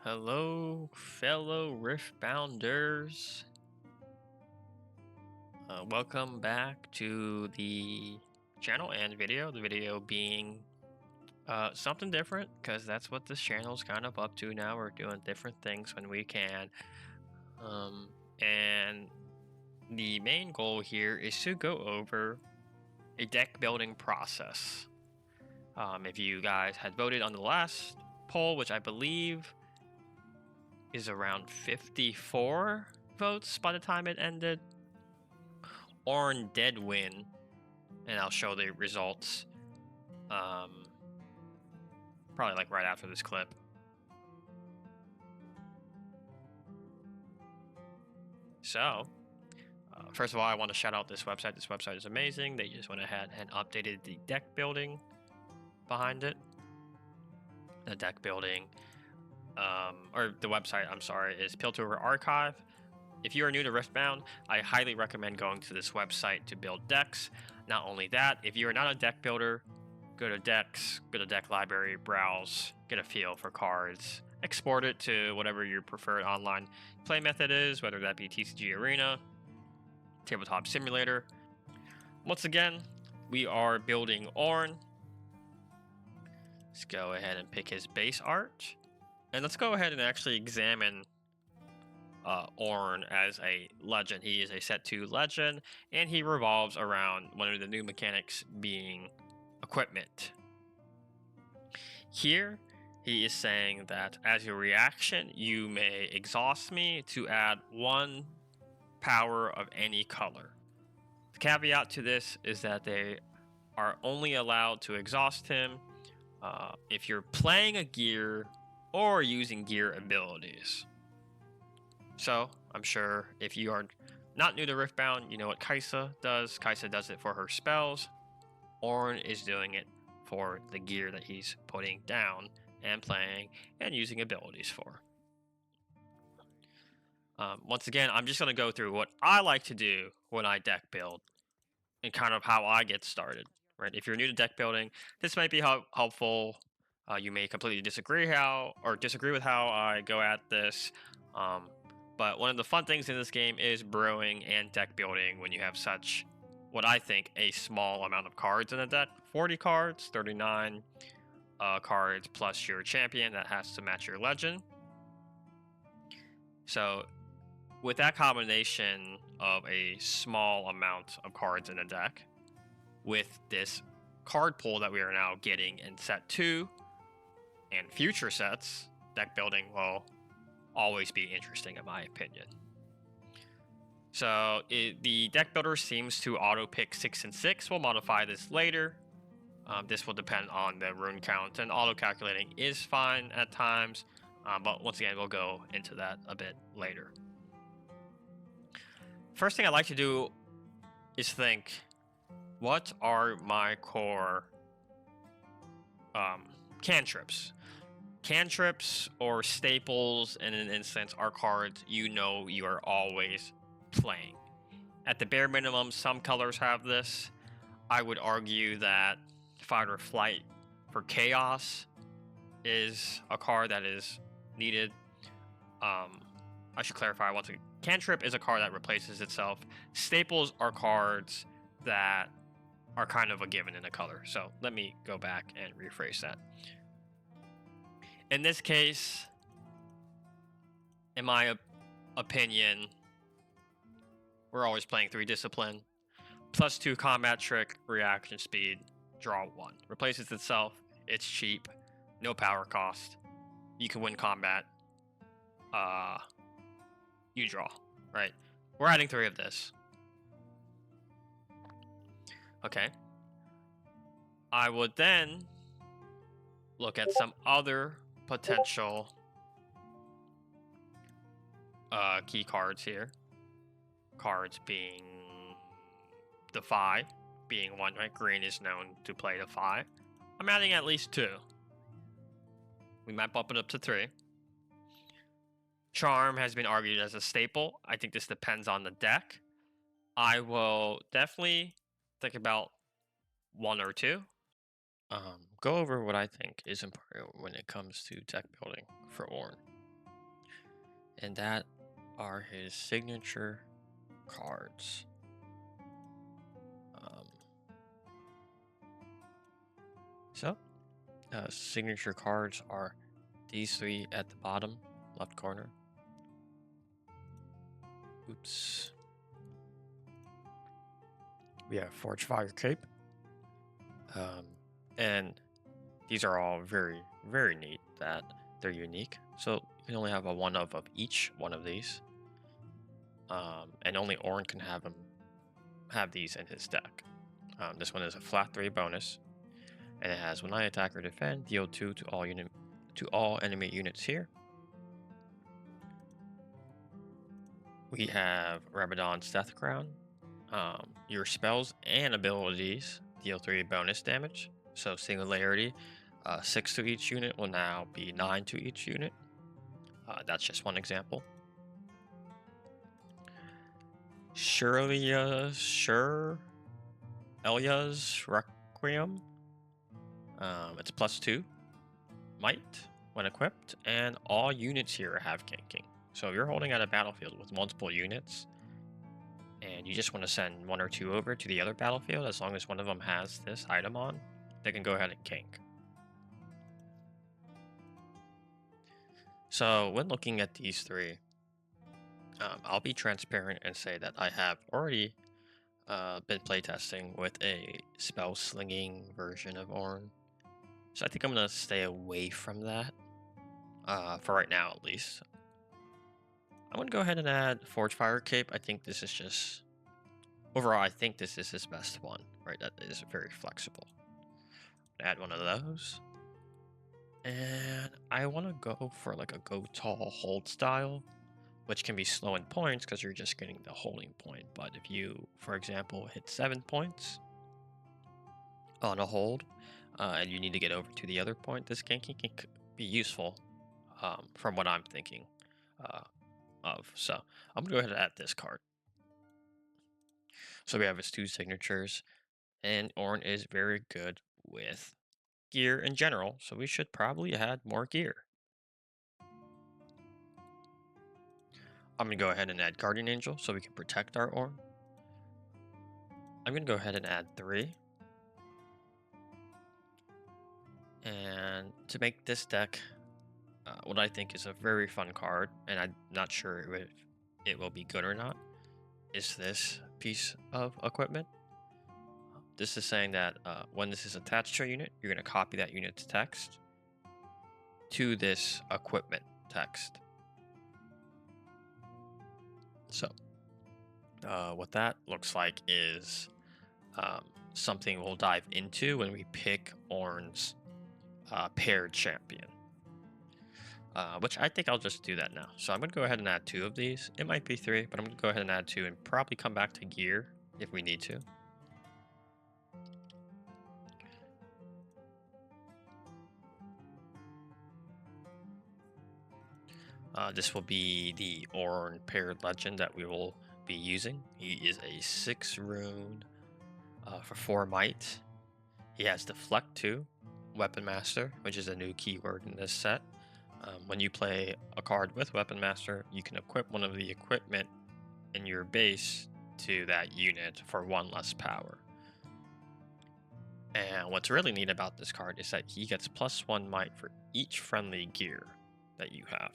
Hello, fellow Riftbounders. Welcome back to the channel and video. The video being something different because that's what this channel is kind of up to now. We're doing different things when we can. And the main goal here is to go over a deck building process. If you guys had voted on the last poll, which I believe is around 54 votes by the time it ended, Ornn did win, and I'll show the results probably like right after this clip. So first of all, I want to shout out this website. This website is amazing. They just went ahead and updated the deck building behind it. The deck building or the website, I'm sorry, is Piltover Archive. If you are new to Riftbound, I highly recommend going to this website to build decks. Not only that, if you are not a deck builder, go to decks, go to deck library, browse, get a feel for cards, export it to whatever your preferred online play method is, whether that be TCG Arena, Tabletop Simulator. Once again, we are building Ornn. Let's go ahead and pick his base art. And let's go ahead and actually examine Ornn as a legend. He is a set 2 legend, and he revolves around one of the new mechanics being equipment. Here, he is saying that as your reaction, you may exhaust me to add 1 power of any color. The caveat to this is that they are only allowed to exhaust him if you're playing a gear or using gear abilities. So, I'm sure if you are not new to Riftbound, you know what Kaisa does. Kaisa does it for her spells. Ornn is doing it for the gear that he's putting down and playing and using abilities for. Once again, I'm just going to go through what I like to do when I deck build and kind of how I get started. Right? If you're new to deck building, this might be helpful. You may completely disagree with how I go at this. But one of the fun things in this game is brewing and deck building when you have such, what I think, a small amount of cards in a deck. 40 cards, 39 cards plus your champion that has to match your legend. So with that combination of a small amount of cards in a deck, with this card pool that we are now getting in set 2 and future sets, deck building will always be interesting in my opinion. So the deck builder seems to auto pick 6 and 6. We'll modify this later. This will depend on the rune count, and auto calculating is fine at times, but once again we'll go into that a bit later. First thing I like to do is think, what are my core cantrips? Cantrips or staples in an instance are cards you know you are always playing. At the bare minimum, some colors have this. I would argue that Fight or Flight for Chaos is a card that is needed. I should clarify once again. Cantrip is a card that replaces itself. Staples are cards that are kind of a given in a color. So let me go back and rephrase that. In this case, in my opinion, we're always playing 3 discipline, plus 2 combat trick, reaction speed, draw 1. Replaces itself, it's cheap, no power cost. You can win combat. You draw, right? We're adding 3 of this. Okay. I would then look at some other potential key cards here. Cards being Defy, being one, right? Green is known to play Defy. I'm adding at least 2. We might bump it up to 3. Charm has been argued as a staple. I think this depends on the deck. I will definitely think about 1 or 2. Go over what I think is important when it comes to deck building for Ornn. And that are his signature cards. Um, signature cards are these three at the bottom left corner. Oops. We have Forge Fire Cape. And these are all very, very neat that they're unique. So you can only have a one of each one of these. And only Ornn can have these in his deck. This one is a flat 3 bonus, and it has when I attack or defend, deal 2 to all enemy units here. We have Rabadon's Death Crown. Your spells and abilities deal 3 bonus damage. So Singularity, 6 to each unit will now be 9 to each unit. That's just one example. Elia's Requiem. It's +2 might when equipped, and all units here have ganking. So if you're holding at a battlefield with multiple units, and you just want to send 1 or 2 over to the other battlefield, as long as one of them has this item on, they can go ahead and gank. So when looking at these three, I'll be transparent and say that I have already been playtesting with a spell slinging version of Ornn. So I think I'm going to stay away from that, for right now at least. I'm going to go ahead and add Forge Fire Cape. I think this is just... Overall, I think this is his best one, right? That is very flexible. Add one of those. And I want to go for like a go tall hold style, which can be slow in points because you're just getting the holding point. But if you, for example, hit 7 points on a hold, and you need to get over to the other point, this ganking can be useful, from what I'm thinking of. So I'm going to go ahead and add this card. So we have his 2 signatures, and Ornn is very good with gear in general, so we should probably add more gear. I'm going to go ahead and add Guardian Angel so we can protect our Ornn. I'm going to go ahead and add 3. And to make this deck what I think is a very fun card, and I'm not sure if it will be good or not, is this piece of equipment. This is saying that when this is attached to a unit, you're going to copy that unit's text to this equipment text. So what that looks like is something we'll dive into when we pick Ornn's paired champion. Which I think I'll just do that now. So I'm going to go ahead and add 2 of these. It might be 3, but I'm going to go ahead and add 2 and probably come back to gear if we need to. This will be the Ornn paired legend that we will be using. He is a 6 rune for 4 might. He has Deflect 2, Weapon Master, which is a new keyword in this set. When you play a card with Weapon Master, you can equip one of the equipment in your base to that unit for 1 less power. And what's really neat about this card is that he gets +1 might for each friendly gear that you have.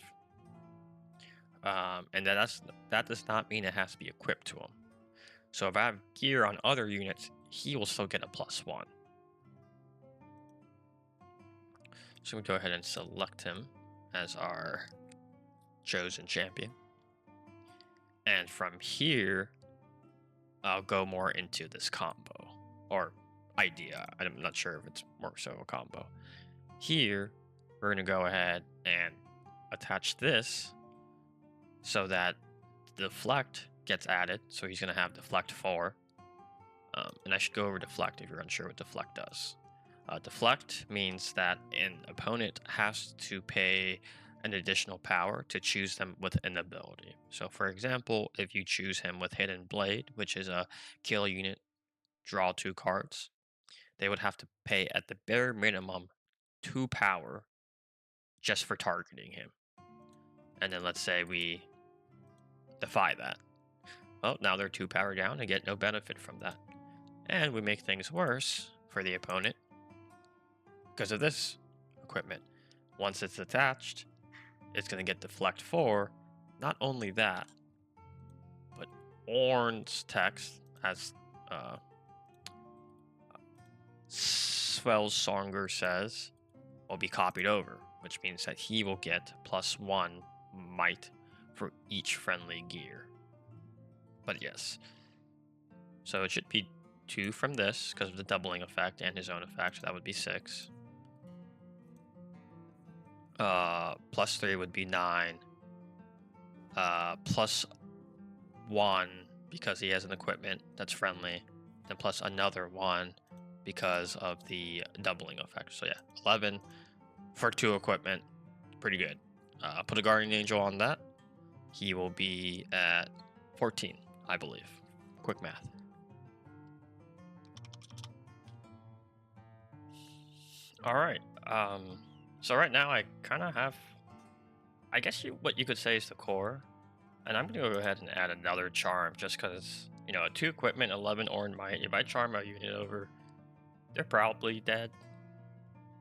And that does not mean it has to be equipped to him. So if I have gear on other units, he will still get a +1. So we go ahead and select him as our chosen champion. And from here, I'll go more into this combo or idea. I'm not sure if it's more so a combo. Here, we're going to go ahead and attach this so that Deflect gets added. So he's going to have Deflect 4. And I should go over Deflect if you're unsure what Deflect does. Deflect means that an opponent has to pay an additional power to choose them with an ability. So for example, if you choose him with Hidden Blade, which is a kill unit, draw 2 cards, they would have to pay at the bare minimum 2 power just for targeting him. And then let's say we defy that. Well, now they're 2 power down and get no benefit from that. And we make things worse for the opponent because of this equipment. Once it's attached, it's going to get deflect 4. Not only that, but Ornn's text, as uh, Songer says, will be copied over, which means that he will get +1 might for each friendly gear. But yes, so it should be 2 from this because of the doubling effect and his own effect, so that would be 6. +3 would be 9. +1 because he has an equipment that's friendly, then plus another 1 because of the doubling effect. So yeah, 11 for 2 equipment, pretty good. Put a Guardian Angel on that. He will be at 14, I believe. Quick math. All right. So right now I kind of have, I guess what you could say is the core, and I'm gonna go ahead and add another charm just because a 2 equipment, 11 Ornn might. If I charm a unit over, they're probably dead.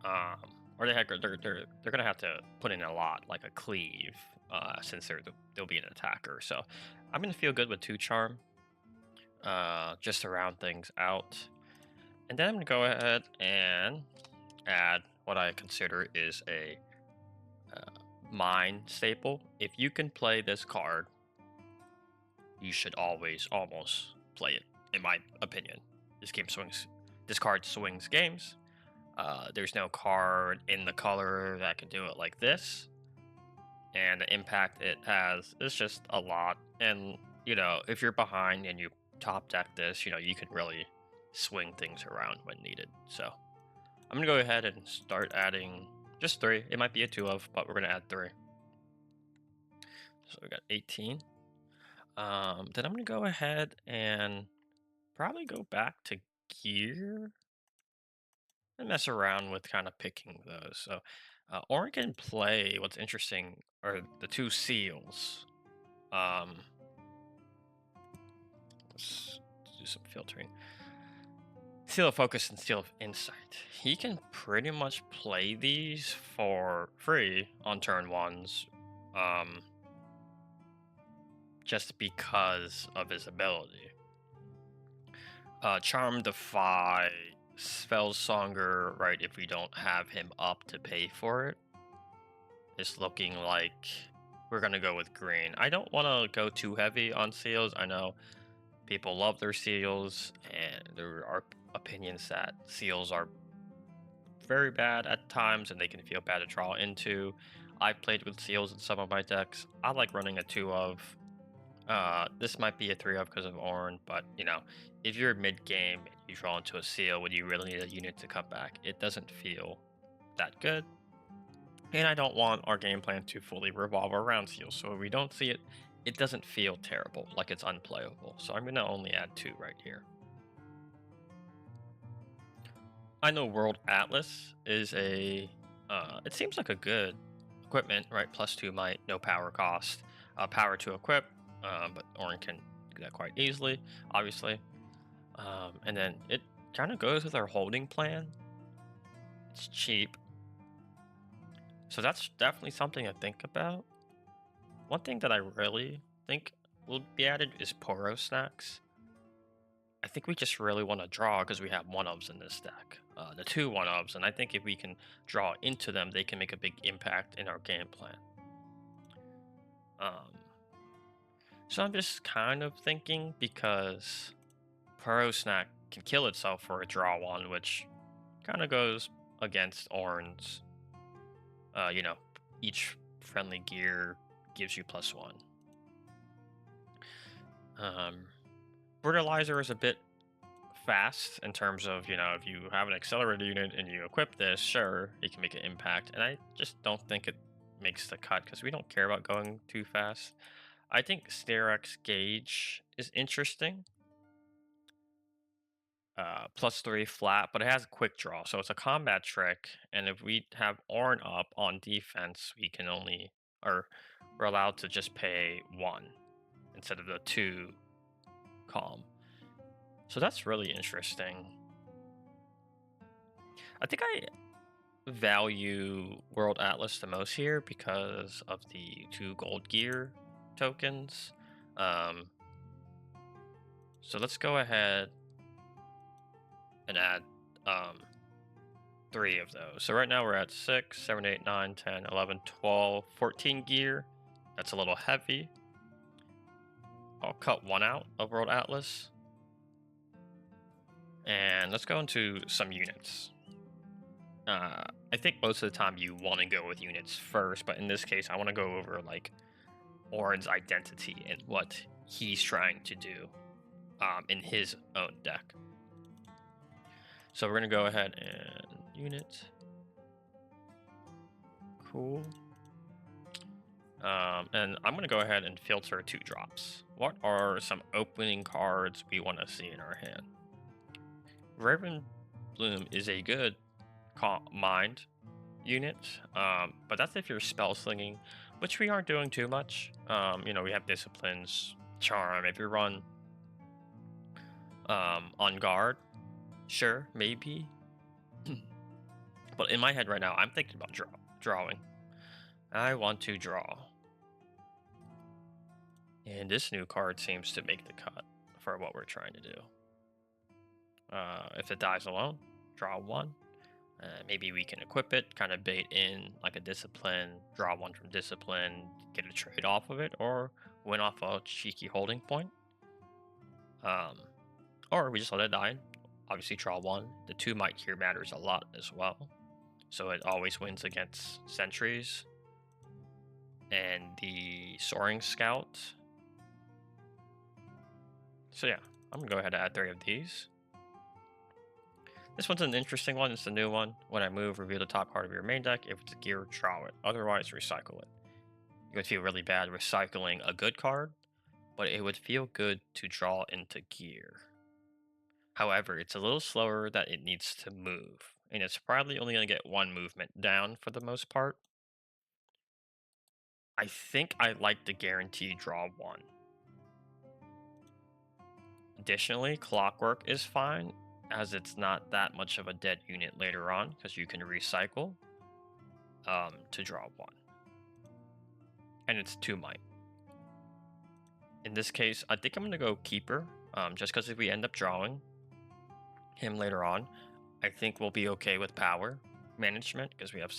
Or they're gonna have to put in a lot, like a cleave, since they'll be an attacker. So I'm gonna feel good with 2 charm, just to round things out, and then I'm gonna go ahead and add what I consider is a mine staple. If you can play this card, you should always almost play it, in my opinion. This card swings games. There's no card in the color that can do it like this, and the impact it has is just a lot. And if you're behind and you top deck this, you can really swing things around when needed. So I'm gonna go ahead and start adding just 3. It might be a 2 of, but we're gonna add 3. So we got 18. Then I'm gonna go ahead and probably go back to gear and mess around with kind of picking those. So Ornn can play. What's interesting are the 2 seals. Let's do some filtering. Seal of Focus and Seal of Insight. He can pretty much play these for free on turn 1s, just because of his ability. Charm, Defy, Spellsonger, right, if we don't have him up to pay for it, it's looking like we're going to go with green. I don't want to go too heavy on seals. I know people love their seals, and there are opinions that seals are very bad at times and they can feel bad to draw into. I've played with seals in some of my decks. I like running a 2 of. This might be a 3 of because of Ornn, but if you're mid game and you draw into a seal when you really need a unit to come back, it doesn't feel that good. And I don't want our game plan to fully revolve around seals, so if we don't see it, it doesn't feel terrible, like it's unplayable. So I'm gonna only add 2 right here. I know World Atlas is it seems like a good equipment, right? +2 might, no power cost, power to equip, but Ornn can do that quite easily, obviously. And then it kind of goes with our holding plan. It's cheap. So that's definitely something to think about. One thing that I really think will be added is Poro Snacks. I think we just really want to draw because we have 1-ofs in this deck. The 2 1-ofs, and I think if we can draw into them, they can make a big impact in our game plan. So I'm just kind of thinking because Poro Snack can kill itself for a draw 1, which kind of goes against Ornn's. Each friendly gear gives you +1. Brutalizer is a bit fast in terms of, if you have an accelerated unit and you equip this, sure, it can make an impact. And I just don't think it makes the cut because we don't care about going too fast. I think Sterex Gauge is interesting. +3 flat, but it has a quick draw, so it's a combat trick. And if we have Ornn up on defense, we can only or we're allowed to just pay 1 instead of the 2 calm. So that's really interesting. I think I value World Atlas the most here because of the 2 gold gear tokens. Um, so let's go ahead and add 3 of those. So right now we're at 6, 7, 8, 9, 10, 11, 12, 14 gear. That's a little heavy. I'll cut 1 out of World Atlas. And let's go into some units. I think most of the time you want to go with units first, but in this case, I want to go over like Ornn's identity and what he's trying to do in his own deck. So we're gonna go ahead and unit. Cool. And I'm gonna go ahead and filter 2 drops. What are some opening cards we want to see in our hand? Raven Bloom is a good mind unit, but that's if you're spell slinging, which we aren't doing too much. You know, we have disciplines, charm. If you run on guard, sure, maybe. But in my head right now, I'm thinking about drawing. I want to draw. And this new card seems to make the cut for what we're trying to do. If it dies alone, draw 1. Maybe we can equip it, kind of bait in like a discipline, draw 1 from discipline, get a trade off of it, or win off a cheeky holding point. Or we just let it die. Obviously, draw 1. The 2 might here matters a lot as well. So it always wins against sentries. And the Soaring Scout. So yeah, I'm going to go ahead and add 3 of these. This one's an interesting one. It's the new one. When I move, reveal the top card of your main deck. If it's a gear, draw it. Otherwise, recycle it. You would feel really bad recycling a good card, but it would feel good to draw into gear. However, it's a little slower that it needs to move, and it's probably only going to get 1 movement down for the most part. I think I like the guaranteed draw 1. Additionally, Clockwork is fine, as it's not that much of a dead unit later on, because you can recycle to draw 1. And it's 2 might. In this case, I think I'm going to go Keeper, just because if we end up drawing him later on, I think we'll be okay with power management, because we have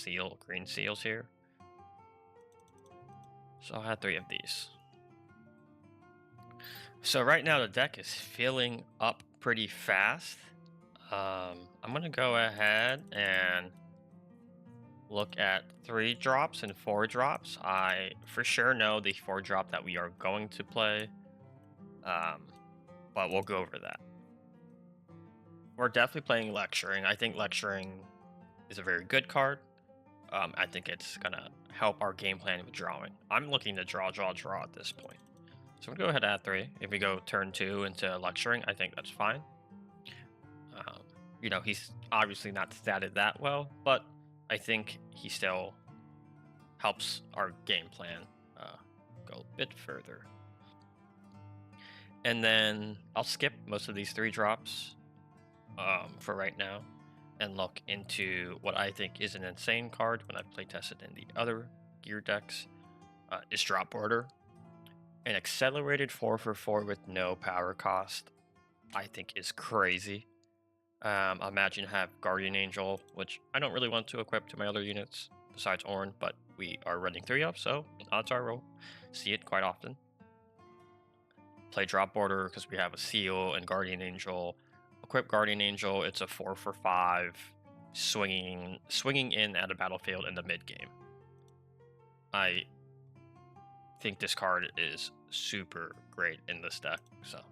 green seals here. So I'll have 3 of these. So right now the deck is filling up pretty fast. I'm going to go ahead and look at 3 drops and 4 drops. I for sure know the 4 drop that we are going to play, but we'll go over that. We're definitely playing Lecturing. I think Lecturing is a very good card. I think it's going to help our game plan with drawing. I'm looking to draw at this point. So I'm going to go ahead and add 3. If we go turn 2 into Lecturing, I think that's fine. You know, he's obviously not statted that well, but I think he still helps our game plan go a bit further. And then I'll skip most of these 3 drops for right now and look into what I think is an insane card when I've playtested in the other gear decks, is Drop Order. An accelerated 4/4 with no power cost, I think is crazy. Imagine have Guardian Angel, which I don't really want to equip to my other units besides Ornn, but we are running 3 up, so odds are we'll see it quite often. Play Drop Border because we have a Seal and Guardian Angel. Equip Guardian Angel, it's a 4/5 swinging in at a battlefield in the mid game. I think this card is super great in this deck, so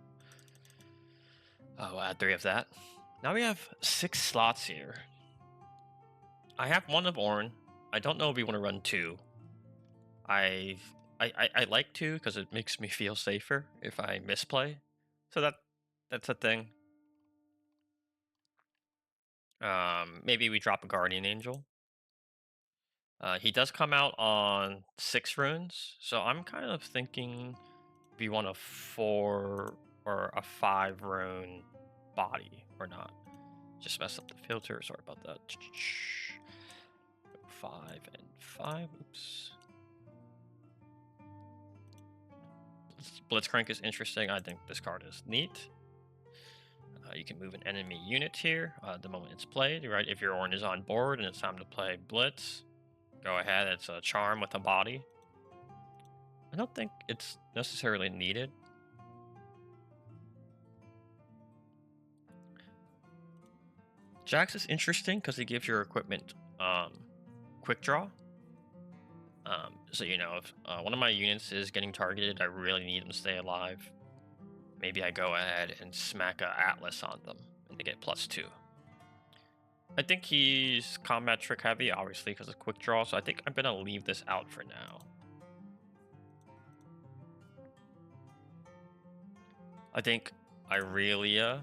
I'll add 3 of that. Now we have 6 slots here. I have 1 of Ornn. I don't know if we want to run 2. I like 2 because it makes me feel safer if I misplay. So that's a thing. Maybe we drop a Guardian Angel. He does come out on 6 runes, so I'm kind of thinking if you want a 4 or a 5 rune body or not. Just mess up the filter. Sorry about that. 5 and 5. Oops. Blitzcrank is interesting. I think this card is neat. You can move an enemy unit here the moment it's played, right? If your Ornn is on board and it's time to play Blitz, go ahead. It's a charm with a body. I don't think it's necessarily needed. Jax is interesting because he gives your equipment quick draw. So, if one of my units is getting targeted, I really need them to stay alive. Maybe I go ahead and smack a Atlas on them and they get +2. I think he's combat trick heavy, obviously, because of quick draw, so I think I'm going to leave this out for now. I think Irelia,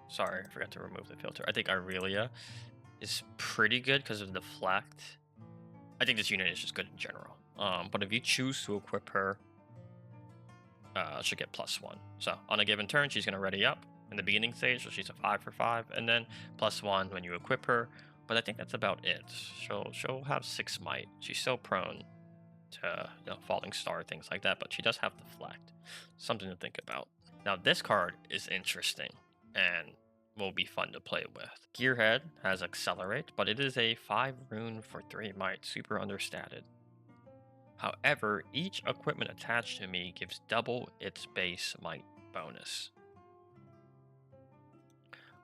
sorry, I forgot to remove the filter. I think Irelia is pretty good because of Deflect. I think this unit is just good in general. But if you choose to equip her, she'll get +1. So on a given turn, she's going to ready up in the beginning stage, so she's a 5 for 5, and then +1 when you equip her. But I think that's about it. She'll have 6 might. She's so prone to falling star, things like that, but she does have Deflect. Something to think about. Now this card is interesting and will be fun to play with. Gearhead has Accelerate, but it is a 5 rune for 3 might, super understated. However, each equipment attached to me gives double its base might bonus.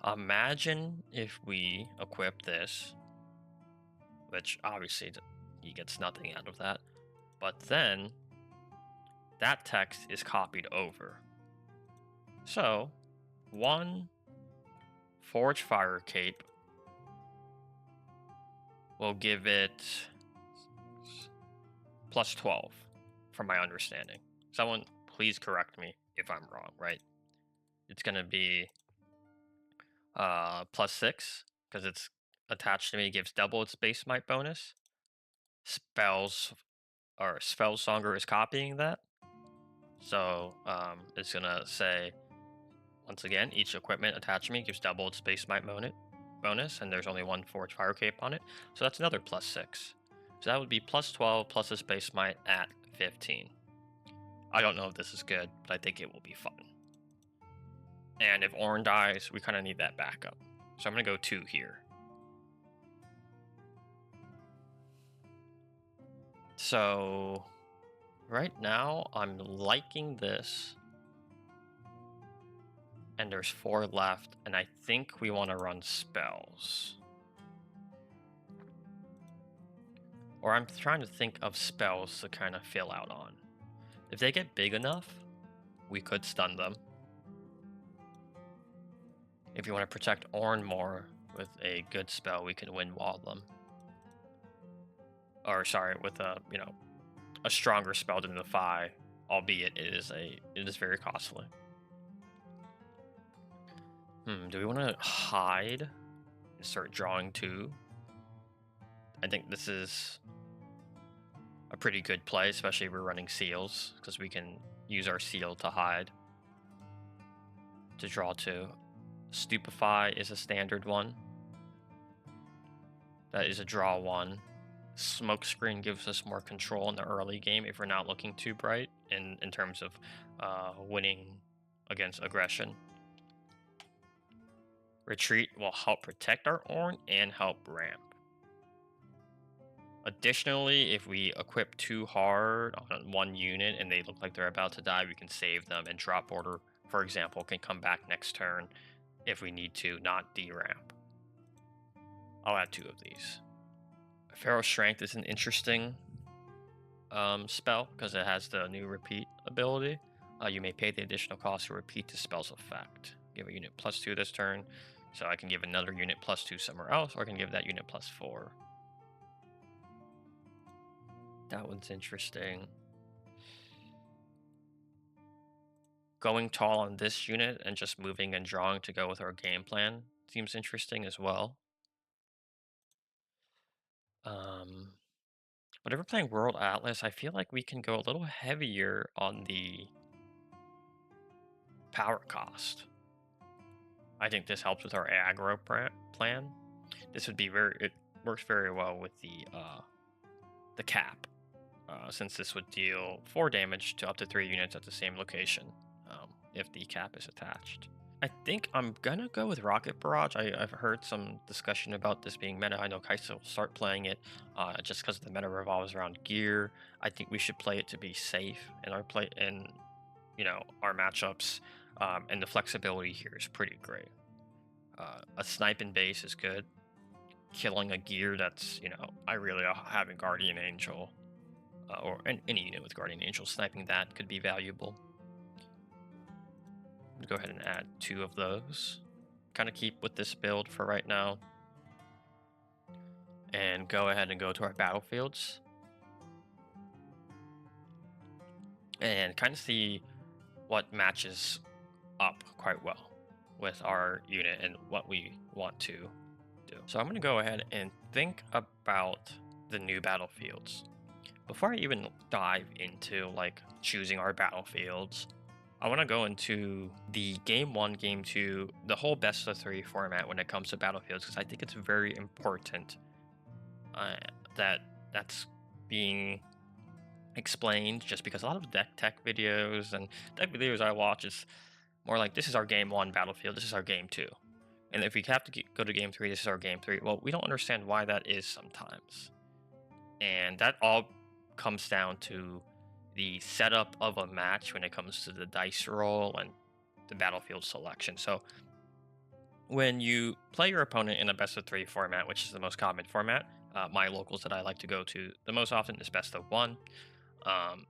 Imagine if we equip this, which obviously he gets nothing out of that, but then that text is copied over. So, 1 Forge Fire Cape will give it +12, from my understanding. Someone please correct me if I'm wrong, right? It's going to be +6, because it's attached to me, gives double its base might bonus. Spellsonger is copying that. So it's going to say, once again, each equipment attached to me gives double its base might bonus, and there's only 1 Forge Fire Cape on it. So that's another +6. So that would be +12 plus its base might at 15. I don't know if this is good, but I think it will be fun. And if Ornn dies, we kind of need that backup. So I'm going to go 2 here. So right now, I'm liking this. And there's 4 left, and I think we want to run spells. Or I'm trying to think of spells to kind of fill out on. If they get big enough, we could stun them. If you want to protect Ornn more with a good spell, we can wind wall them. Or sorry, with a stronger spell than the Defy, albeit it is very costly. Do we want to hide and start drawing 2? I think this is a pretty good play, especially if we're running seals, because we can use our seal to hide to draw 2. Stupefy is a standard one. That is a draw 1. Smokescreen gives us more control in the early game if we're not looking too bright in terms of winning against aggression. Retreat will help protect our Ornn and help ramp. Additionally, if we equip too hard on 1 unit and they look like they're about to die, we can save them, and drop order, for example, can come back next turn if we need to, not deramp. I'll add 2 of these. Feral Strength is an interesting spell because it has the new repeat ability. You may pay the additional cost to repeat the spell's effect. Give a unit +2 this turn, so I can give another unit +2 somewhere else, or I can give that unit +4. That one's interesting. Going tall on this unit and just moving and drawing to go with our game plan seems interesting as well. But if we're playing World Atlas, I feel like we can go a little heavier on the power cost. I think this helps with our aggro plan. This would be very it works very well with the cap, since this would deal 4 damage to up to 3 units at the same location, if the cap is attached. I think I'm gonna go with Rocket Barrage. I've heard some discussion about this being meta. I know Kaisa will start playing it just because the meta revolves around gear. I think we should play it to be safe in our play in our matchups, and the flexibility here is pretty great. A sniping base is good. Killing a gear that's I really having Guardian Angel or any unit with Guardian Angel sniping that could be valuable. Go ahead and add 2 of those. Kind of keep with this build for right now. And go ahead and go to our battlefields. And kind of see what matches up quite well with our unit and what we want to do. So I'm going to go ahead and think about the new battlefields. Before I even dive into like choosing our battlefields, I want to go into the game 1, game 2, the whole best of 3 format when it comes to battlefields, because I think it's very important uh, that that's being explained, just because a lot of deck tech videos and deck videos I watch is more like, this is our game 1 battlefield, this is our game 2. And if we have to go to game 3, this is our game 3. Well, we don't understand why that is sometimes. And that all comes down to the setup of a match when it comes to the dice roll and the battlefield selection. So when you play your opponent in a best of 3 format, which is the most common format, my locals that I like to go to the most often is best of 1. Um,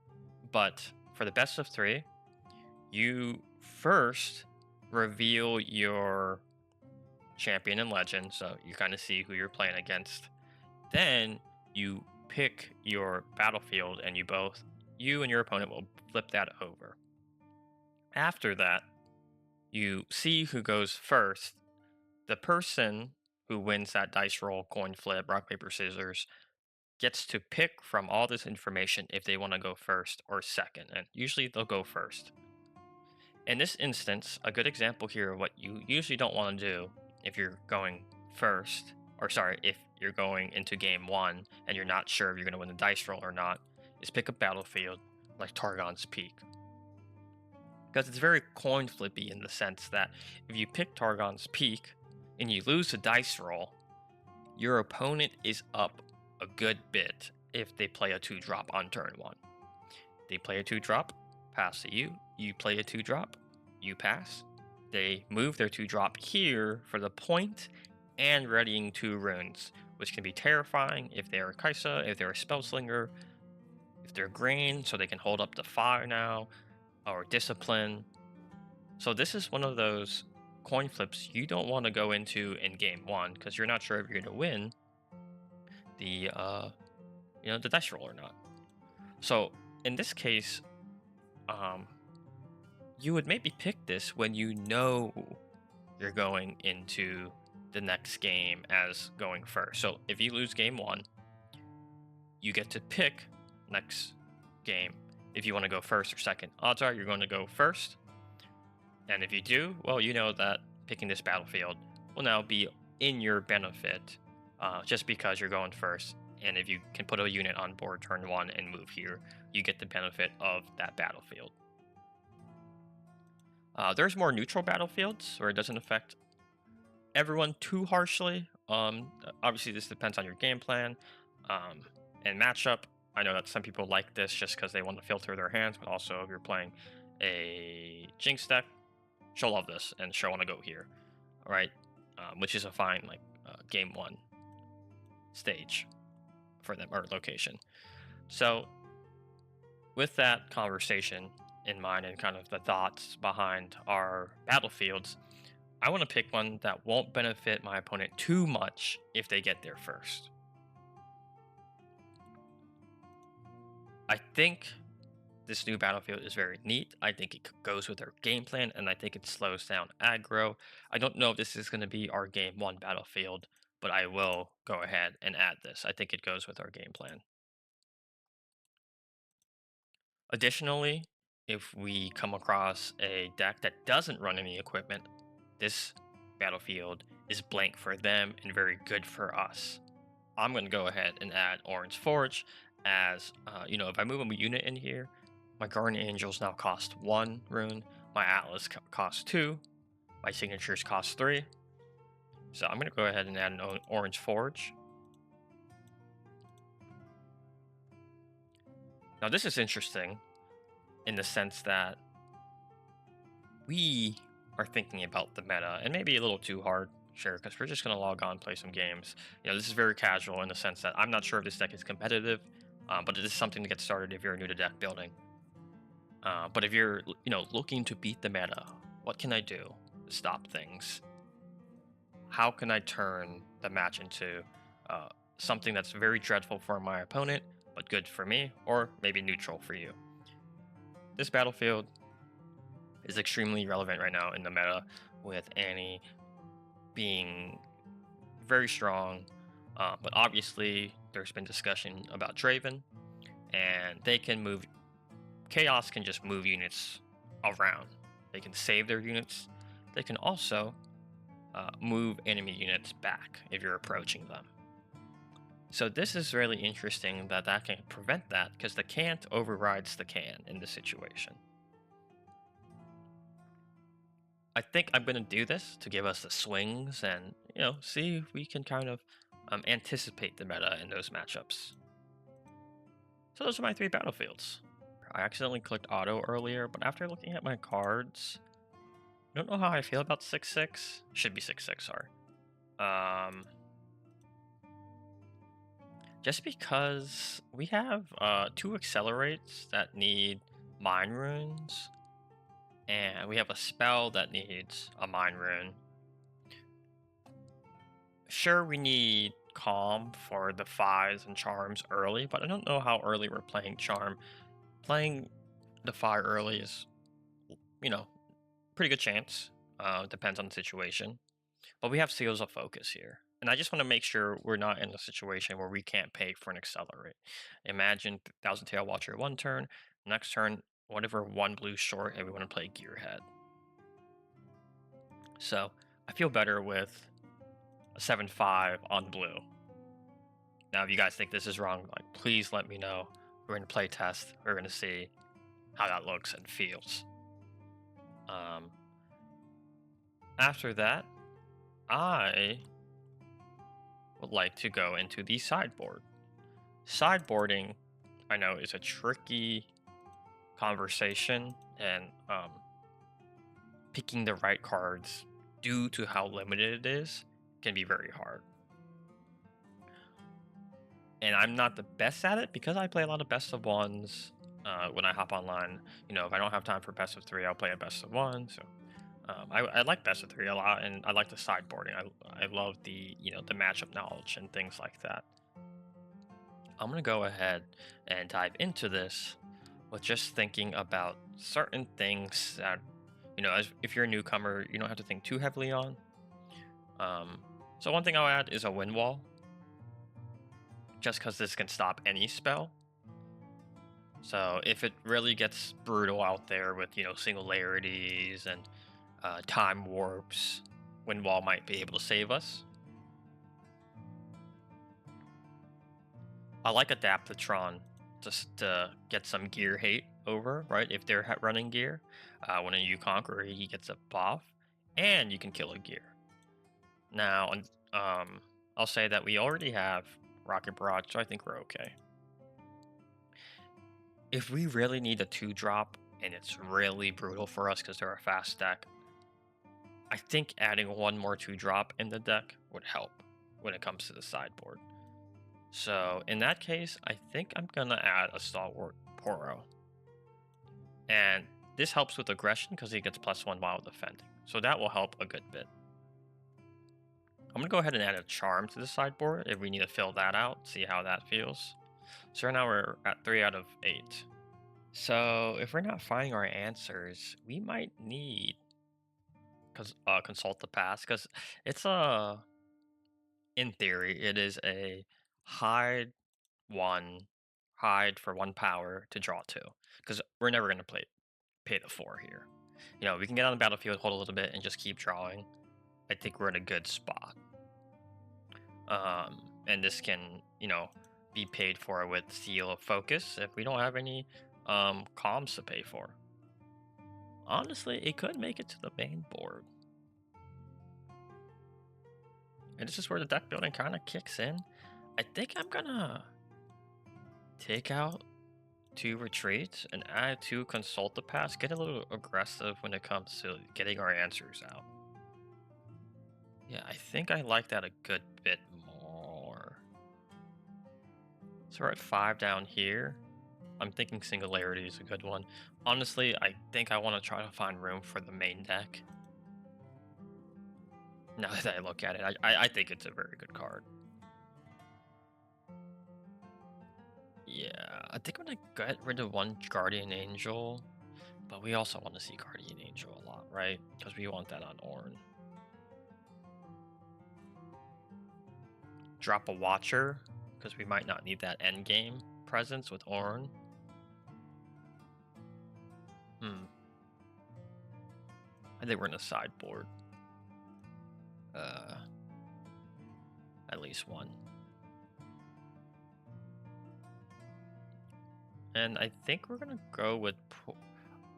but for the best of 3, you first reveal your champion and legend, so you kind of see who you're playing against. Then you pick your battlefield, and you and your opponent will flip that over. After that, you see who goes first. The person who wins that dice roll, coin flip, rock, paper, scissors gets to pick from all this information if they want to go first or second, and usually they'll go first. In this instance, a good example here of what you usually don't want to do if you're going first, or sorry, if you're going into game 1 and you're not sure if you're going to win the dice roll or not, is pick a battlefield like Targon's Peak. Because it's very coin flippy in the sense that if you pick Targon's Peak and you lose the dice roll, your opponent is up a good bit if they play a 2-drop on turn 1. They play a 2-drop, pass to you. You play a 2-drop, you pass. They move their 2-drop here for the point and readying 2 runes, which can be terrifying if they're a Kaisa, if they're a Spellslinger, if they're green, so they can hold up the fire now, or discipline. So this is one of those coin flips you don't want to go into in game 1 because you're not sure if you're going to win the the dice roll or not. So in this case, you would maybe pick this when you know you're going into the next game as going first. So if you lose game 1, you get to pick next game if you want to go first or second. Odds are you're going to go first. And if you do, well, you know that picking this battlefield will now be in your benefit, just because you're going first. And if you can put a unit on board turn 1 and move here, you get the benefit of that battlefield. There's more neutral battlefields where it doesn't affect everyone too harshly. Obviously, this depends on your game plan and matchup. I know that some people like this just because they want to filter their hands, but also if you're playing a Jinx deck, she'll love this and she'll want to go here, all right? Which is a fine game 1 stage for them, or location. So with that conversation in mind and kind of the thoughts behind our battlefields, I want to pick one that won't benefit my opponent too much if they get there first. I think this new battlefield is very neat. I think it goes with our game plan, and I think it slows down aggro. I don't know if this is going to be our game 1 battlefield, but I will go ahead and add this. I think it goes with our game plan. Additionally, if we come across a deck that doesn't run any equipment, this battlefield is blank for them and very good for us. I'm going to go ahead and add Ornn's Forge as, if I move a unit in here, my Guardian Angels now cost 1 rune, my Atlas costs 2, my signatures cost 3. So I'm going to go ahead and add an Orange Forge. Now this is interesting in the sense that we are thinking about the meta and maybe a little too hard, sure, because we're just going to log on, play some games. This is very casual in the sense that I'm not sure if this deck is competitive, but it is something to get started if you're new to deck building. But if you're, looking to beat the meta, what can I do to stop things? How can I turn the match into something that's very dreadful for my opponent, but good for me, or maybe neutral for you? This battlefield is extremely relevant right now in the meta, with Annie being very strong. But obviously, there's been discussion about Draven, and they can move. Chaos can just move units around. They can save their units. They can also move enemy units back if you're approaching them. So this is really interesting that can prevent that, because the can't overrides the can in this situation. I think I'm going to do this to give us the swings and, see if we can kind of anticipate the meta in those matchups. So those are my 3 battlefields. I accidentally clicked auto earlier, but after looking at my cards, I don't know how I feel about 6/6. Should be 6/6, sorry. Just because we have 2 accelerates that need mine runes, and we have a spell that needs a mine rune. Sure, we need calm for the fives and charms early, but I don't know how early we're playing charm. Playing the fire early is, you know, pretty good chance. Depends on the situation. But we have seals of focus here. And I just want to make sure we're not in a situation where we can't pay for an accelerate. Imagine Thousand Tail Watcher 1 turn, next turn, whatever 1 blue short, and we want to play Gearhead. So I feel better with a 7/5 on blue. Now, if you guys think this is wrong, please let me know. We're going to play test. We're going to see how that looks and feels. After that, I would like to go into the sideboard. Sideboarding, I know, is a tricky conversation, and picking the right cards due to how limited it is can be very hard. And I'm not the best at it because I play a lot of best of ones when I hop online. If I don't have time for best of 3, I'll play a best of 1. So I like best of 3 a lot, and I like the sideboarding. I love the the matchup knowledge and things like that. I'm gonna go ahead and dive into this with just thinking about certain things that if you're a newcomer, you don't have to think too heavily on. So one thing I'll add is a wind wall, just because this can stop any spell. So if it really gets brutal out there with singularities and time warps, wind wall might be able to save us. I like Adaptatron just to get some gear hate over, right? If they're running gear, when you conquer, he gets a buff, and you can kill a gear. Now, I'll say that we already have Rocket Barrage, so I think we're okay. If we really need a 2-drop, and it's really brutal for us because they're a fast deck, I think adding 1 more 2-drop in the deck would help when it comes to the sideboard. So in that case, I think I'm gonna add a Stalwart Poro. And this helps with aggression because he gets +1 while defending. So that will help a good bit. I'm gonna go ahead and add a charm to the sideboard if we need to fill that out, see how that feels. So right now we're at 3 out of 8. So if we're not finding our answers, we might need consult the past, because it's in theory, it is a hide 1 hide for 1 power to draw 2, because we're never gonna pay the 4 here. We can get on the battlefield, hold a little bit, and just keep drawing. I think we're in a good spot. And this can, be paid for with Seal of Focus if we don't have any comms to pay for. Honestly, it could make it to the main board. And this is where the deck building kind of kicks in. I think I'm gonna take out 2 retreats and add 2 consult the past, get a little aggressive when it comes to getting our answers out. Yeah, I think I like that a good bit more. So we're at 5 down here. I'm thinking Singularity is a good one. Honestly, I think I want to try to find room for the main deck. Now that I look at it, I think it's a very good card. Yeah, I think I'm gonna get rid of 1 Guardian Angel, but we also want to see Guardian Angel a lot, right? Because we want that on Ornn. Drop a Watcher, because we might not need that end game presence with Ornn. I think we're in a sideboard. At least 1. And I think we're gonna go with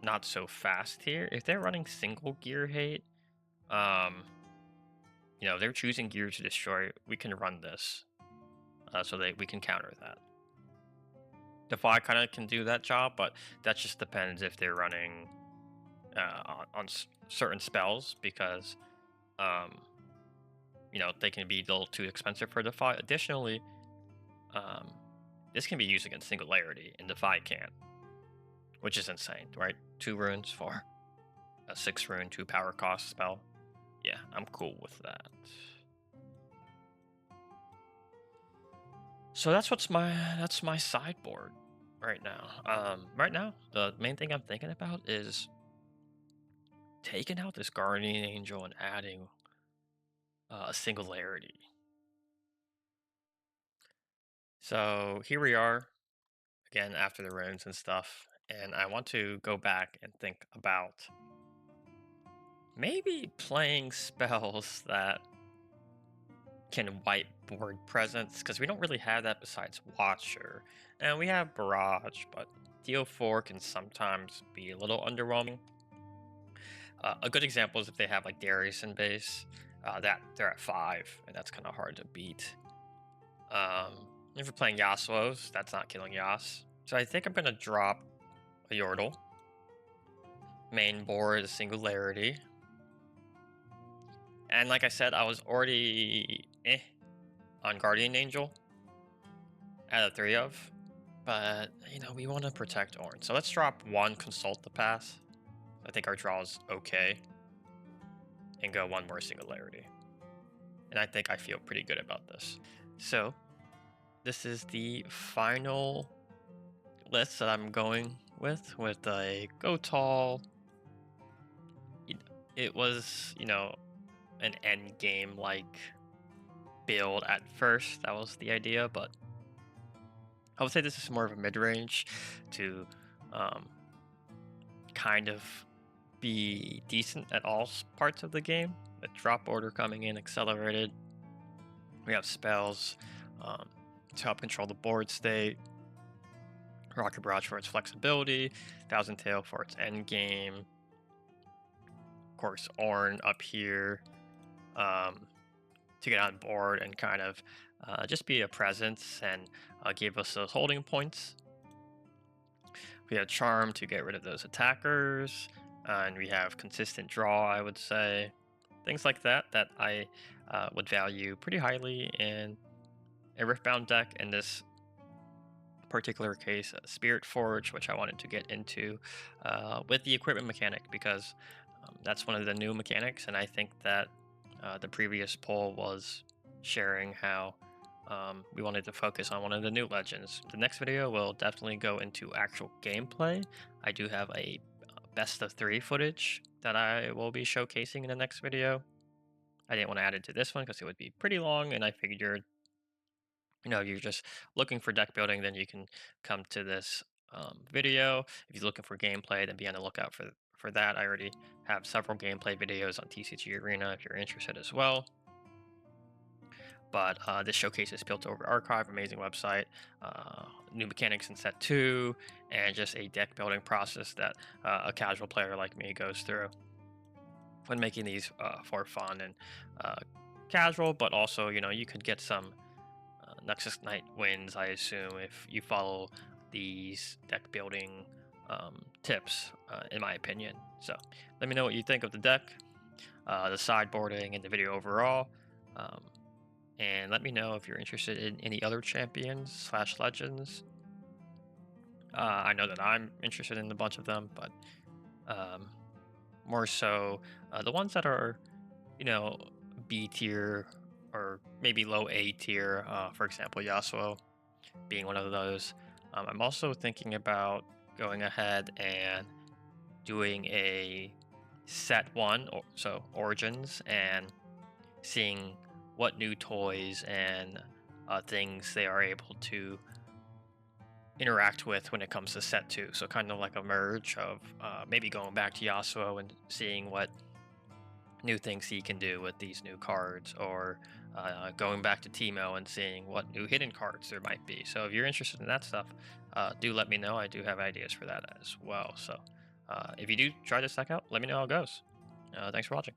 not so fast here. If they're running single gear hate, they're choosing gear to destroy. We can run this, so that we can counter that. Defy kind of can do that job, but that just depends if they're running on certain spells, because they can be a little too expensive for Defy. Additionally, this can be used against Singularity, and Defy can't, which is insane, right? 2 runes for a 6 rune, 2 power cost spell. Yeah, I'm cool with that. So that's my sideboard right now. Right now, the main thing I'm thinking about is taking out this Guardian Angel and adding a Singularity. So here we are, again, after the runes and stuff, and I want to go back and think about maybe playing spells that can wipe board presence, because we don't really have that besides Watcher. And we have Barrage, but Deal 4 can sometimes be a little underwhelming. A good example is if they have like Darius in base, that they're at 5, and that's kind of hard to beat. If we're playing Yasuo's, that's not killing Yas. So I think I'm gonna drop a Yordle. Main board is Singularity. And like I said, I was already on Guardian Angel out of 3 of. But, we want to protect Ornn. So let's drop 1 Consult the Path. I think our draw is okay. And go 1 more Singularity. And I think I feel pretty good about this. So, this is the final list that I'm going with a Go Tall. It was, an end game like build at first. That was the idea, but I would say this is more of a mid-range to kind of be decent at all parts of the game. A drop order coming in accelerated. We have spells to help control the board state. Rocket Barrage for its flexibility. Thousand Tail for its end game. Of course, Ornn up here to get on board and kind of just be a presence and give us those holding points. We have Charm to get rid of those attackers, and we have consistent draw, I would say. Things like that I would value pretty highly in a Riftbound deck. In this particular case, Spiritforged, which I wanted to get into with the equipment mechanic, because that's one of the new mechanics, and I think that the previous poll was sharing how we wanted to focus on one of the new legends. The next video will definitely go into actual gameplay. I do have a best of 3 footage that I will be showcasing in the next video. I didn't want to add it to this one because it would be pretty long, and I figured You're just looking for deck building, then you can come to this video. If you're looking for gameplay, then be on the lookout for that. I already have several gameplay videos on TCG Arena if you're interested as well. But this showcase is built over archive, amazing website, new mechanics in set 2, and just a deck building process that a casual player like me goes through when making these for fun and uh, casual. But also, you could get some Nexus Knight wins, I assume, if you follow these deck building tips, in my opinion. So let me know what you think of the deck, the sideboarding, and the video overall. Um, and let me know if you're interested in any other champions slash legends. I know that I'm interested in a bunch of them, but um, more so the ones that are, you know, B tier or maybe low A tier. For example, Yasuo being one of those. I'm also thinking about going ahead and doing a set one, so Origins, and seeing what new toys and things they are able to interact with when it comes to set two. So kind of like a merge of maybe going back to Yasuo and seeing what new things he can do with these new cards, or going back to Timo and seeing what new hidden cards there might be. So if you're interested in that stuff, do let me know. I do have ideas for that as well. So if you do try this deck out, let me know how it goes. Thanks for watching.